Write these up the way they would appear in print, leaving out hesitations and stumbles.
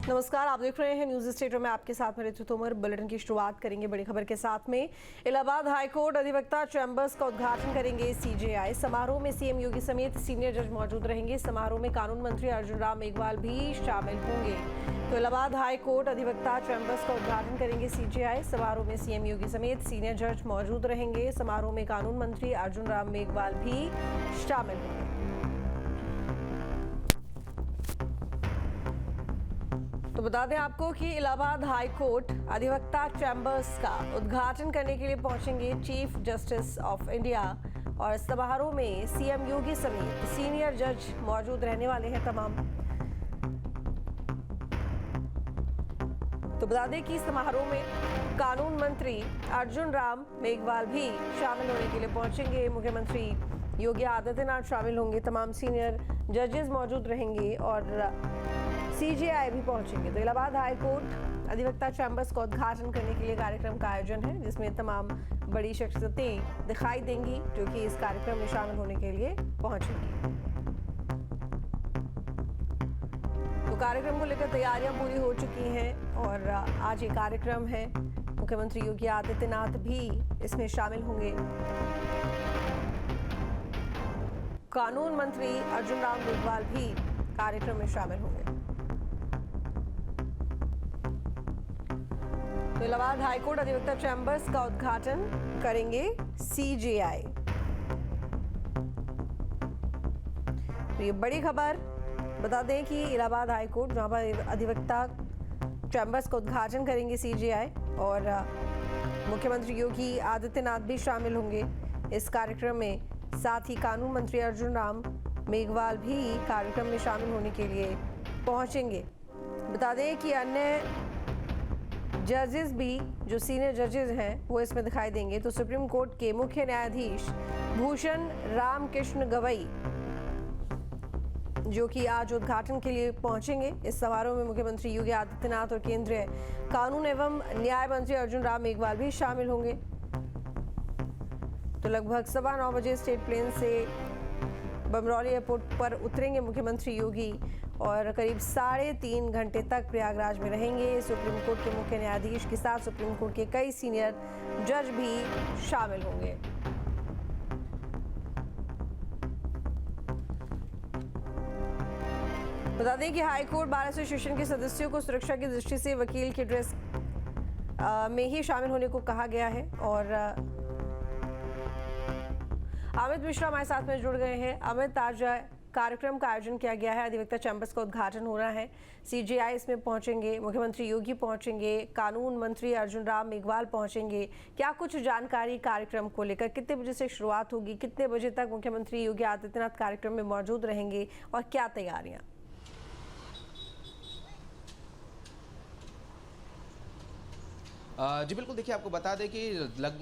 नमस्कार, आप देख रहे हैं न्यूज स्टेडियो में आपके साथ में ऋतु तोमर। बुलेटिन की शुरुआत करेंगे बड़ी खबर के साथ में। इलाहाबाद हाईकोर्ट अधिवक्ता चैंबर्स का उद्घाटन करेंगे सीजेआई। समारोह में सीएम योगी समेत सीनियर जज मौजूद रहेंगे। समारोह में कानून मंत्री अर्जुन राम मेघवाल भी शामिल होंगे। तो इलाहाबाद हाईकोर्ट अधिवक्ता चैंबर्स का उद्घाटन करेंगे सीजेआई। समारोह में सीएम योगी समेत सीनियर जज मौजूद रहेंगे। समारोह में कानून मंत्री अर्जुन राम मेघवाल भी शामिल होंगे। तो बता दें आपको कि इलाहाबाद हाईकोर्ट अधिवक्ता चैंबर्स का उद्घाटन करने के लिए पहुंचेंगे चीफ जस्टिस ऑफ इंडिया और समारोह में सीएम योगी समेत सीनियर जज मौजूद रहने वाले हैं तमाम। तो बता दें कि समारोह में कानून मंत्री अर्जुन राम मेघवाल भी शामिल होने के लिए पहुंचेंगे। मुख्यमंत्री योगी आदित्यनाथ शामिल होंगे। तमाम सीनियर जजेस मौजूद रहेंगे और सीजेआई भी पहुंचेंगे। तो इलाहाबाद हाईकोर्ट अधिवक्ता चैंबर्स का उद्घाटन करने के लिए कार्यक्रम का आयोजन है, जिसमें तमाम बड़ी शख्सियतें दिखाई देंगी जो कि इस कार्यक्रम में शामिल होने के लिए पहुंचेंगी। तो कार्यक्रम को लेकर तैयारियां पूरी हो चुकी हैं और आज ये कार्यक्रम है। मुख्यमंत्री योगी आदित्यनाथ भी इसमें शामिल होंगे। कानून मंत्री अर्जुन राम मेघवाल भी कार्यक्रम में शामिल होंगे। तो इलाहाबाद हाईकोर्ट अधिवक्ता चैंबर्स का उद्घाटन करेंगे सीजेआई। तो ये बड़ी खबर बता दें कि इलाहाबाद हाईकोर्ट जहां पर अधिवक्ता चैंबर्स का उद्घाटन करेंगे सीजेआई और मुख्यमंत्री योगी आदित्यनाथ भी शामिल होंगे इस कार्यक्रम में। साथ ही कानून मंत्री अर्जुन राम मेघवाल भी कार्यक्रम में शामिल होने के लिए पहुंचेंगे। बता दें कि अन्य जजेस भी जो सीनियर जजेस हैं वो इसमें दिखाई देंगे। तो सुप्रीम कोर्ट के मुख्य न्यायाधीश भूषण राम कृष्ण गवई जो कि आज उद्घाटन के लिए पहुंचेंगे। इस समारोह में मुख्यमंत्री योगी आदित्यनाथ और केंद्रीय कानून एवं न्याय मंत्री अर्जुन राम मेघवाल भी शामिल होंगे। तो लगभग 9:15 बजे स्टेट प्लेन से बमरौली एयरपोर्ट पर उतरेंगे मुख्यमंत्री योगी और करीब 3.5 घंटे तक प्रयागराज में रहेंगे। सुप्रीम कोर्ट के मुख्य न्यायाधीश के साथ सुप्रीम कोर्ट के कई सीनियर जज भी शामिल होंगे। बता दें कि हाईकोर्ट बार एसोसिएशन के सदस्यों को सुरक्षा की दृष्टि से वकील की ड्रेस में ही शामिल होने को कहा गया है और अमित मिश्रा हमारे साथ में जुड़ गए हैं। अमित, आज कार्यक्रम का आयोजन किया गया है, अधिवक्ता चैंबर्स का उद्घाटन हो रहा है, सीजेआई इसमें पहुंचेंगे, मुख्यमंत्री योगी पहुंचेंगे, कानून मंत्री अर्जुन राम मेघवाल पहुंचेंगे। क्या कुछ जानकारी कार्यक्रम को लेकर, कितने बजे से शुरुआत होगी, कितने बजे तक मुख्यमंत्री योगी आदित्यनाथ कार्यक्रम में मौजूद रहेंगे और क्या तैयारियां? जी बिल्कुल, देखिए आपको बता दें कि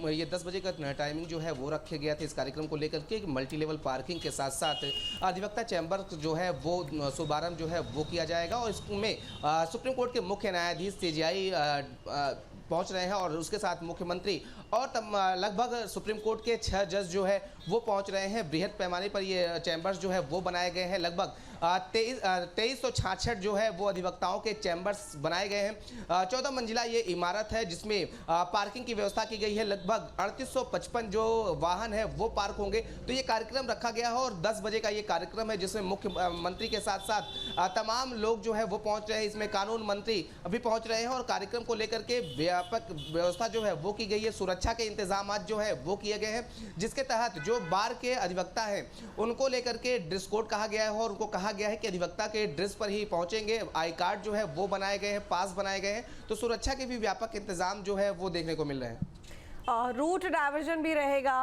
ये 10 बजे का टाइमिंग जो है वो रखे गया था इस कार्यक्रम को लेकर के। मल्टी लेवल पार्किंग के साथ साथ अधिवक्ता चैम्बर जो है वो शुभारंभ जो है वो किया जाएगा और इसमें सुप्रीम कोर्ट के मुख्य न्यायाधीश सीजेआई पहुंच रहे हैं और उसके साथ मुख्यमंत्री और लगभग सुप्रीम कोर्ट के 6 जज जो है वो पहुंच रहे हैं। बृहद पैमाने पर ये चैम्बर्स जो है वो बनाए गए हैं। लगभग 2366 जो है वो अधिवक्ताओं के चैम्बर्स बनाए गए हैं। 14 मंजिला ये इमारत है जिसमें पार्किंग की व्यवस्था की गई है। लगभग 3855 जो वाहन है वो पार्क होंगे। तो ये कार्यक्रम रखा गया है और 10 बजे का ये कार्यक्रम है जिसमें मुख्यमंत्री के साथ साथ तमाम लोग जो है वो पहुंच रहे हैं। इसमें कानून मंत्री भी पहुंच रहे हैं और कार्यक्रम को लेकर के व्यापक व्यवस्था जो है वो की गई है। सुरक्षा के इंतजाम जो है वो किए गए हैं, जिसके तहत जो बार के अधिवक्ता हैं उनको लेकर के ड्रेस कोड कहा गया है और उनको कहा गया है कि अधिवक्ता के ड्रेस पर ही पहुंचेंगे। आई कार्ड जो है वो बनाए गए हैं, पास बनाए गए हैं। तो सुरक्षा के भी व्यापक इंतजाम जो है वो देखने को मिल रहे हैं। रूट डाइवर्जन भी रहेगा,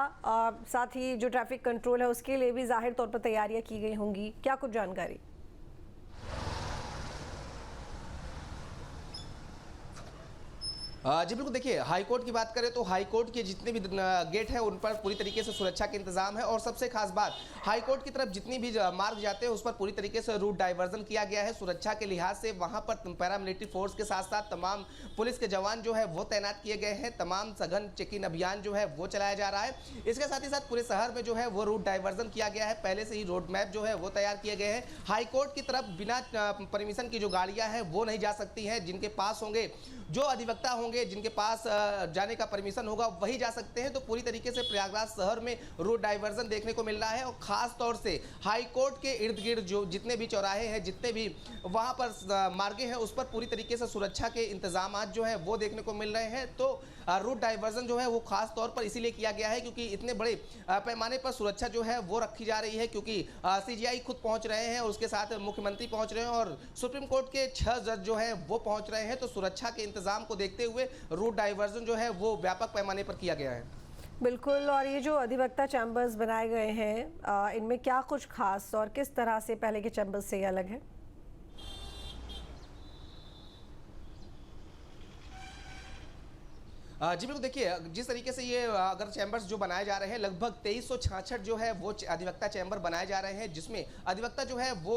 साथ ही जो ट्रैफिक कंट्रोल है उसके लिए भी जाहिर तौर पर तैयारियां की गई होंगी। क्या कुछ जानकारी? जी बिल्कुल, देखिए हाई कोर्ट की बात करें तो हाई कोर्ट के जितने भी गेट हैं उन पर पूरी तरीके से सुरक्षा के इंतजाम है और सबसे खास बात हाई कोर्ट की तरफ जितनी भी मार्ग जाते हैं उस पर पूरी तरीके से रूट डाइवर्जन किया गया है। सुरक्षा के लिहाज से वहां पर पैरामिलिट्री फोर्स के साथ साथ तमाम पुलिस के जवान जो है वो तैनात किए गए हैं। तमाम सघन चेकिंग अभियान जो है वो चलाया जा रहा है। इसके साथ ही साथ पूरे शहर में जो है वो रूट डाइवर्जन किया गया है। पहले से ही रोड मैप जो है वो तैयार किए गए हैं। हाई कोर्ट की तरफ बिना परमिशन की जो गाड़ियां हैं वो नहीं जा सकती हैं। जिनके पास होंगे, जो अधिवक्ता होंगे, जिनके पास जाने का परमिशन होगा वही जा सकते हैं। तो पूरी तरीके से प्रयागराज शहर में रोड डाइवर्जन देखने को मिल रहा है और खास तौर से हाई कोर्ट के इर्द गिर्द जो जितने भी चौराहे हैं, जितने भी वहां पर मार्गे हैं, उस पर पूरी तरीके से सुरक्षा के इंतजाम जो है वो देखने को मिल रहे हैं। तो रूट डाइवर्जन जो है वो खास तौर पर इसीलिए किया गया है क्योंकि इतने बड़े पैमाने पर सुरक्षा जो है वो रखी जा रही है, क्योंकि सीजीआई खुद पहुंच रहे हैं और उसके साथ मुख्यमंत्री पहुंच रहे हैं और सुप्रीम कोर्ट के 6 जज जो है वो पहुंच रहे हैं। तो सुरक्षा के इंतजाम को देखते हुए रूट डाइवर्जन जो है वो व्यापक पैमाने पर किया गया है। बिल्कुल। और ये जो अधिवक्ता चैम्बर्स बनाए गए हैं, इनमें क्या कुछ खास और किस तरह से पहले के चैम्बर्स से अलग है? जी बिल्कुल, देखिए जिस तरीके से ये अगर चैम्बर्स जो बनाए जा रहे हैं, लगभग 2366 जो है वो अधिवक्ता चैम्बर बनाए जा रहे हैं, जिसमें अधिवक्ता जो है वो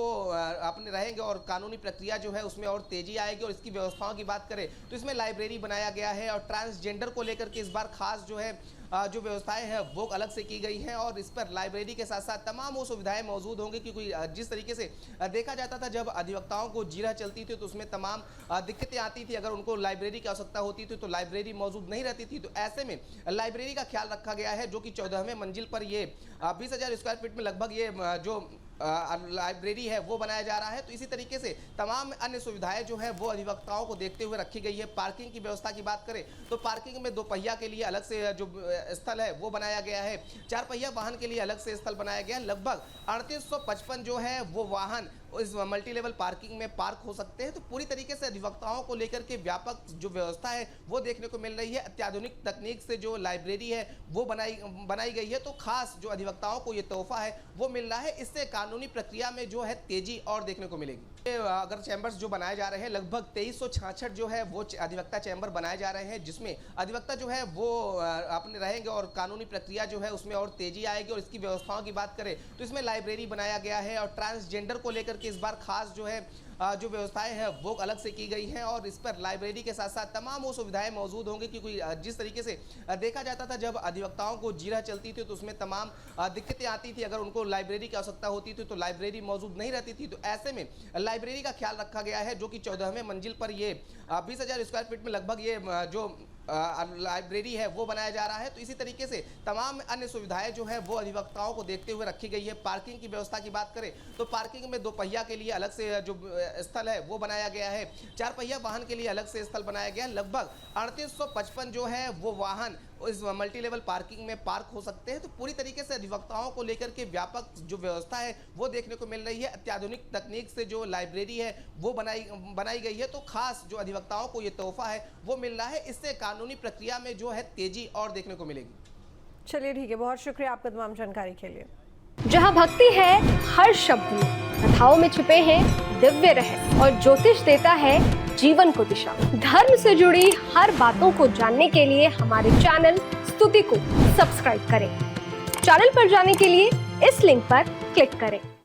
अपने रहेंगे और कानूनी प्रक्रिया जो है उसमें और तेजी आएगी। और इसकी व्यवस्थाओं की बात करें तो इसमें लाइब्रेरी बनाया गया है और ट्रांसजेंडर को लेकर के इस बार खास जो है जो व्यवस्थाएं हैं वो अलग से की गई हैं और इस पर लाइब्रेरी के साथ साथ तमाम वो सुविधाएं मौजूद होंगी। क्योंकि जिस तरीके से देखा जाता था जब अधिवक्ताओं को जीरा चलती थी तो उसमें तमाम दिक्कतें आती थी। अगर उनको लाइब्रेरी की आवश्यकता होती थी तो लाइब्रेरी मौजूद नहीं रहती थी। तो ऐसे में लाइब्रेरी का ख्याल रखा गया है, जो कि 14वें मंजिल पर ये 20,000 स्क्वायर फीट में लगभग ये जो लाइब्रेरी है वो बनाया जा रहा है। तो इसी तरीके से तमाम अन्य सुविधाएं जो है वो अधिवक्ताओं को देखते हुए रखी गई है। पार्किंग की व्यवस्था की बात करें तो पार्किंग में 2 पहिया के लिए अलग से जो स्थल है वो बनाया गया है। 4 पहिया वाहन के लिए अलग से स्थल बनाया गया है। लगभग 3855 जो है वो वाहन इस मल्टी लेवल पार्किंग में पार्क हो सकते हैं। तो पूरी तरीके से अधिवक्ताओं को लेकर के व्यापक जो व्यवस्था है वो देखने को मिल रही है। अत्याधुनिक तकनीक से जो लाइब्रेरी है वो बनाई गई है। तो खास जो अधिवक्ताओं को ये तोहफा है वो मिल रहा है। इससे कानूनी प्रक्रिया में जो है तेजी और देखने को मिलेगी। अगर चैम्बर्स जो बनाए जा रहे हैं, लगभग 2366 जो है वो अधिवक्ता चैम्बर बनाए जा रहे हैं, जिसमें अधिवक्ता जो है वो अपने रहेंगे और कानूनी प्रक्रिया जो है उसमें और तेजी आएगी। और इसकी व्यवस्थाओं की बात करें तो इसमें लाइब्रेरी बनाया गया है और ट्रांसजेंडर को लेकर के इस बार खास जो है जो व्यवस्थाएं हैं वो अलग से की गई हैं और इस पर लाइब्रेरी के साथ साथ तमाम वो सुविधाएं मौजूद होंगी। क्योंकि जिस तरीके से देखा जाता था जब अधिवक्ताओं को जीरा चलती थी तो उसमें तमाम दिक्कतें आती थी। अगर उनको लाइब्रेरी की आवश्यकता होती थी तो लाइब्रेरी मौजूद नहीं रहती थी। तो ऐसे में लाइब्रेरी का ख्याल रखा गया है, जो कि 14वें मंजिल पर ये 20,000 स्क्वायर फीट में लगभग ये जो लाइब्रेरी है वो बनाया जा रहा है। तो इसी तरीके से तमाम अन्य सुविधाएं जो है वो अधिवक्ताओं को देखते हुए रखी गई है। पार्किंग की व्यवस्था की बात करें तो पार्किंग में 2 पहिया के लिए अलग से जो स्थल है वो बनाया गया है। 4 पहिया वाहन के लिए अलग से स्थल बनाया गया है। लगभग 3855 जो है वो वाहन इस मल्टी लेवल पार्किंग में पार्क हो सकते हैं। तो पूरी तरीके से अधिवक्ताओं को लेकर के व्यापक जो व्यवस्था है वो देखने को मिल रही है। अत्याधुनिक तकनीक से जो लाइब्रेरी है वो बनाई गई है। तो खास जो अधिवक्ताओं को ये तोहफा है वो मिल रहा है। इससे कानूनी प्रक्रिया में जो है तेजी और देखने को मिलेगी। चलिए ठीक है, बहुत शुक्रिया आपका तमाम जानकारी के लिए। जहाँ भक्ति है हर शब्द में, कथाओं में छिपे हैं दिव्य रहस्य और ज्योतिष देता है जीवन को दिशा। धर्म से जुड़ी हर बातों को जानने के लिए हमारे चैनल स्तुति को सब्सक्राइब करें। चैनल पर जाने के लिए इस लिंक पर क्लिक करें।